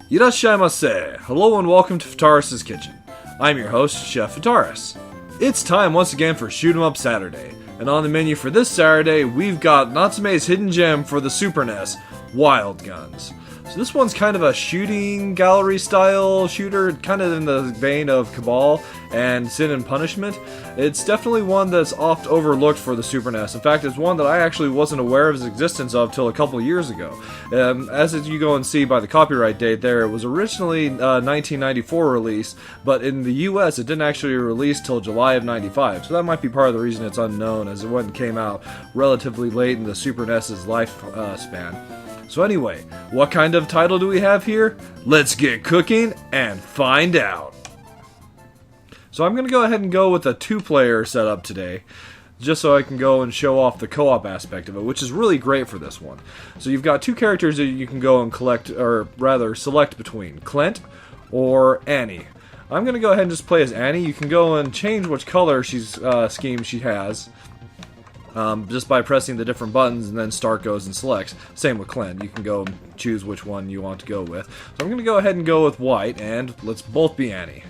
Irashaimase! Hello and welcome to Fitaurus Kitchen. I'm your host, Chef Fitaurus. It's time once again for Shoot 'em Up Saturday, and on the menu for this Saturday, we've got Natsume's hidden gem for the Super NES, Wild Guns. So this one's kind of a shooting gallery style shooter, kind of in the vein of Cabal and Sin and Punishment. It's definitely one that's oft overlooked for the Super NES. In fact, it's one that I actually wasn't aware of its existence of till a couple years ago. As you go and see by the copyright date there, it was originally 1994 release, but in the US it didn't actually release till July of 95. So that might be part of the reason it's unknown, as it went and came out relatively late in the Super NES's lifespan. So anyway, what kind of title do we have here? Let's get cooking and find out. So I'm going to go ahead and go with a two-player setup today, just so I can go and show off the co-op aspect of it, which is really great for this one. So you've got two characters that you can go and select between, Clint or Annie. I'm going to go ahead and just play as Annie. You can go and change which color scheme she has. Just by pressing the different buttons, and then start goes and selects. Same with Clint. You can go and choose which one you want to go with. So I'm going to go ahead and go with white, and let's both be Annie.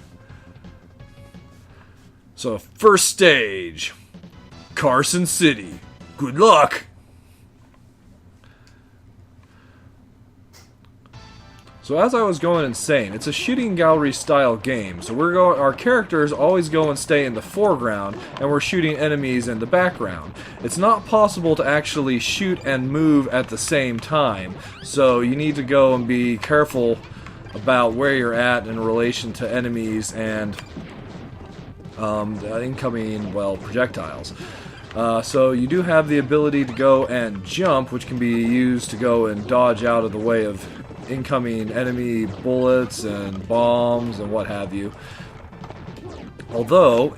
So first stage, Carson City. Good luck! So as I was going and saying, it's a shooting gallery style game. So our characters always go and stay in the foreground, and we're shooting enemies in the background. It's not possible to actually shoot and move at the same time. So you need to go and be careful about where you're at in relation to enemies and incoming, projectiles. So you do have the ability to go and jump, which can be used to go and dodge out of the way of incoming enemy bullets and bombs and what have you. Although,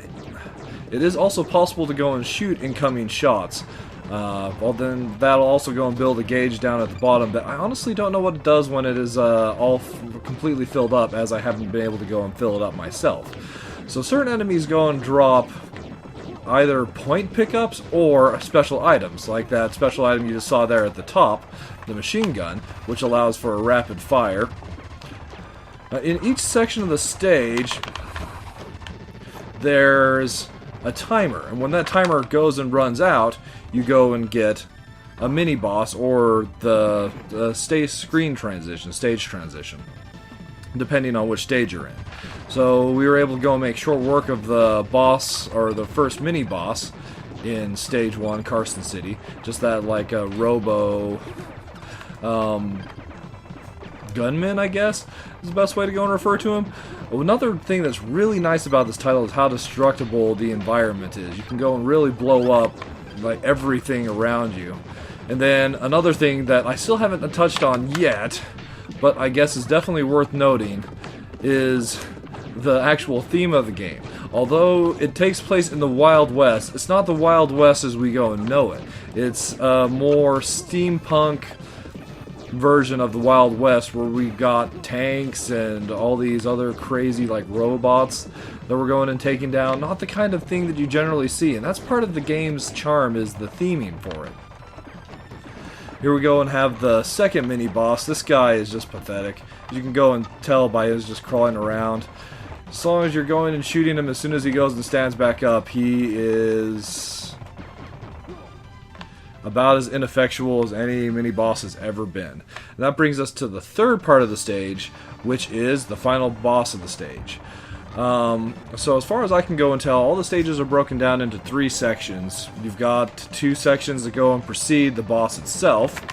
it is also possible to go and shoot incoming shots. Then that'll also go and build a gauge down at the bottom that I honestly don't know what it does when it is all completely filled up, as I haven't been able to go and fill it up myself. So certain enemies go and drop either point pickups or special items, like that special item you just saw there at the top, the machine gun, which allows for a rapid fire. In each section of the stage, there's a timer, and when that timer goes and runs out, you go and get a mini boss or the stage transition, depending on which stage you're in. So we were able to go and make short work of the boss, or the first mini boss in stage 1, Carson City. Just that like a robo gunman, I guess is the best way to go and refer to him. Another thing that's really nice about this title is how destructible the environment is. You can go and really blow up like everything around you. And then another thing that I still haven't touched on yet, but I guess is definitely worth noting, is the actual theme of the game. Although it takes place in the Wild West, it's not the Wild West as we go and know it. It's a more steampunk version of the Wild West, where we got tanks and all these other crazy like robots that we're going and taking down. Not the kind of thing that you generally see, and that's part of the game's charm, is the theming for it. Here we go and have the second mini boss. This guy is just pathetic. You can go and tell by his just crawling around. As long as you're going and shooting him, as soon as he goes and stands back up, he is about as ineffectual as any mini boss has ever been. And that brings us to the third part of the stage, which is the final boss of the stage. So as far as I can go and tell, all the stages are broken down into 3 sections. You've got 2 sections that go and precede the boss itself.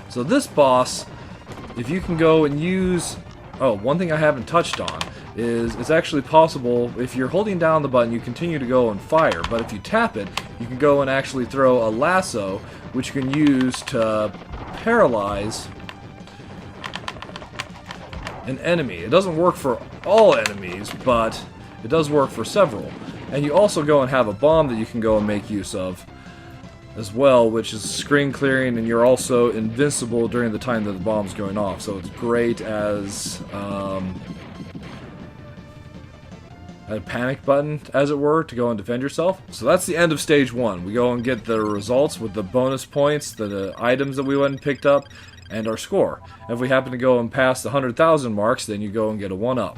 So this boss, if you can go and use... Oh, one thing I haven't touched on is it's actually possible, if you're holding down the button, you continue to go and fire, but if you tap it, you can go and actually throw a lasso, which you can use to paralyze an enemy. It doesn't work for all enemies, but it does work for several. And you also go and have a bomb that you can go and make use of as well, which is screen clearing, and you're also invincible during the time that the bomb's going off. So it's great as a panic button, as it were, to go and defend yourself. So that's the end of stage 1. We go and get the results with the bonus points, the items that we went and picked up, and our score. If we happen to go and pass the 100,000 marks, then you go and get a 1-up.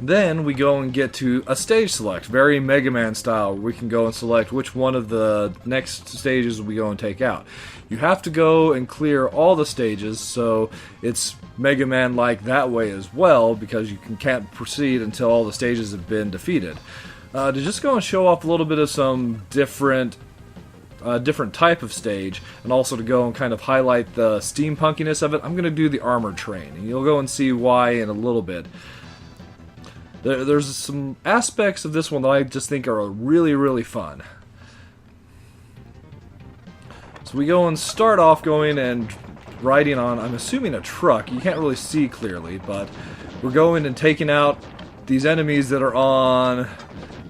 Then we go and get to a stage select, very Mega Man style, where we can go and select which one of the next stages we go and take out. You have to go and clear all the stages, so it's Mega Man-like that way as well, because you can't proceed until all the stages have been defeated. To just go and show off a little bit of some different type of stage, and also to go and kind of highlight the steampunkiness of it, I'm going to do the armored train, and you'll go and see why in a little bit. There's some aspects of this one that I just think are really, really fun. So we go and start off going and riding on, I'm assuming, a truck. You can't really see clearly, but we're going and taking out these enemies that are on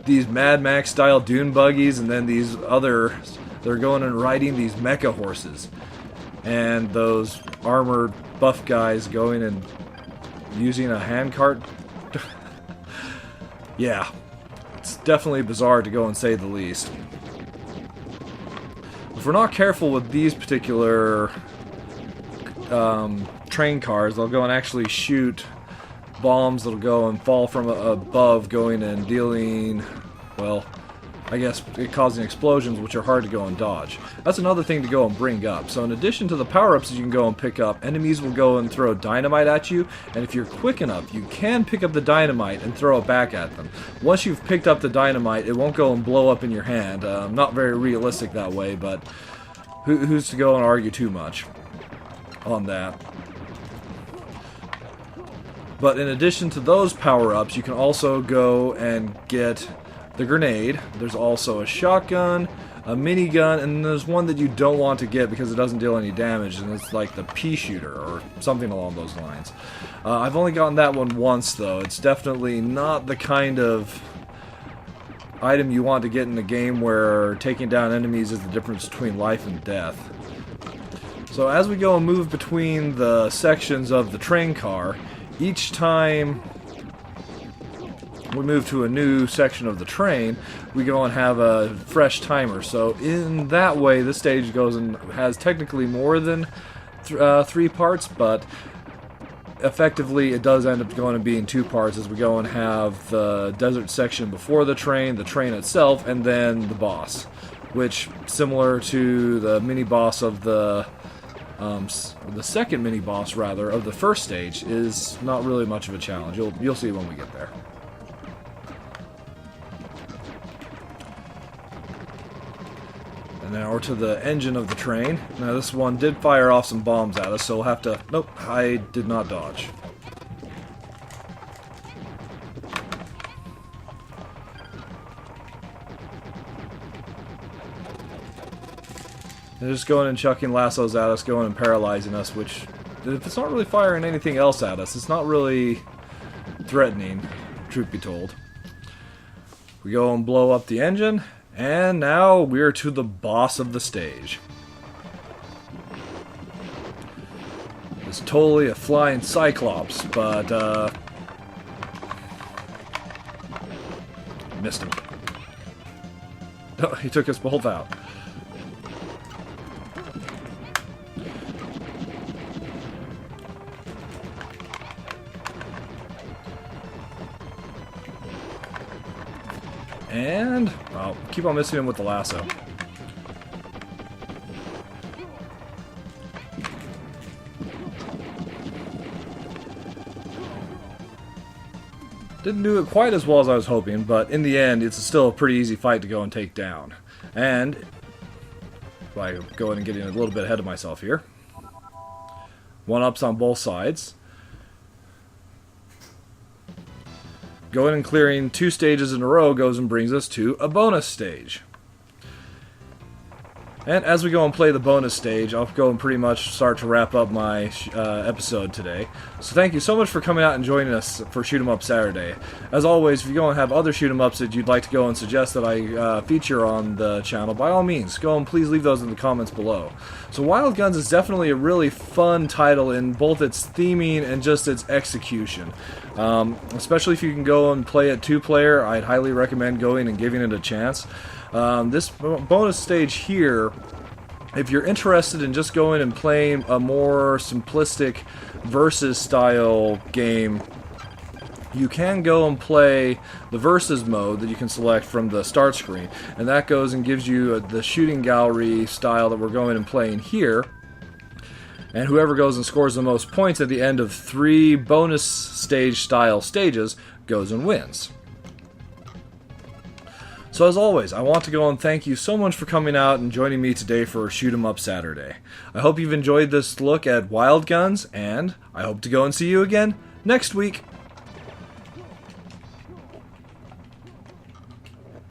these Mad Max style dune buggies, and then these others, they're going and riding these mecha horses. And those armored buff guys going and using a handcart. Yeah, it's definitely bizarre to go and say the least. If we're not careful with these particular train cars, they'll go and actually shoot bombs that'll go and fall from above, going and dealing, well, I guess causing explosions, which are hard to go and dodge. That's another thing to go and bring up. So in addition to the power-ups that you can go and pick up, enemies will go and throw dynamite at you, and if you're quick enough, you can pick up the dynamite and throw it back at them. Once you've picked up the dynamite, it won't go and blow up in your hand. Not very realistic that way, but who's to go and argue too much on that? But in addition to those power-ups, you can also go and get the grenade. There's also a shotgun, a minigun, and there's one that you don't want to get because it doesn't deal any damage, and it's like the pea shooter or something along those lines. I've only gotten that one once, though. It's definitely not the kind of item you want to get in a game where taking down enemies is the difference between life and death. So as we go and move between the sections of the train car, each time we move to a new section of the train, we go and have a fresh timer. So in that way, this stage goes and has technically more than 3 parts, but effectively it does end up going and being 2 parts, as we go and have the desert section before the train itself, and then the boss, which, similar to the mini boss of the second mini boss rather of the first stage, is not really much of a challenge. You'll see when we get there. Now we're to the engine of the train. Now this one did fire off some bombs at us, so we'll have to... Nope, I did not dodge. They're just going and chucking lassos at us, going and paralyzing us, which, if it's not really firing anything else at us, it's not really threatening, truth be told. We go and blow up the engine. And now we're to the boss of the stage. It's totally a flying cyclops, but missed him. Oh, he took us both out. And I'll keep on missing him with the lasso. Didn't do it quite as well as I was hoping, but in the end, it's still a pretty easy fight to go and take down. And by going and getting a little bit ahead of myself here, 1-ups on both sides. Going and clearing 2 stages in a row goes and brings us to a bonus stage. And as we go and play the bonus stage, I'll go and pretty much start to wrap up my episode today. So thank you so much for coming out and joining us for Shoot 'em Up Saturday. As always, if you go and have other Shoot 'em Ups that you'd like to go and suggest that I feature on the channel, by all means, go and please leave those in the comments below. So Wild Guns is definitely a really fun title in both its theming and just its execution. Especially if you can go and play it 2-player, I'd highly recommend going and giving it a chance. This bonus stage here if you're interested in just going and playing a more simplistic versus style game, you can go and play the versus mode that you can select from the start screen, and that goes and gives you the shooting gallery style that we're going and playing here. And whoever goes and scores the most points at the end of 3 bonus stage style stages goes and wins. So as always, I want to go and thank you so much for coming out and joining me today for Shoot 'em Up Saturday. I hope you've enjoyed this look at Wild Guns, and I hope to go and see you again next week.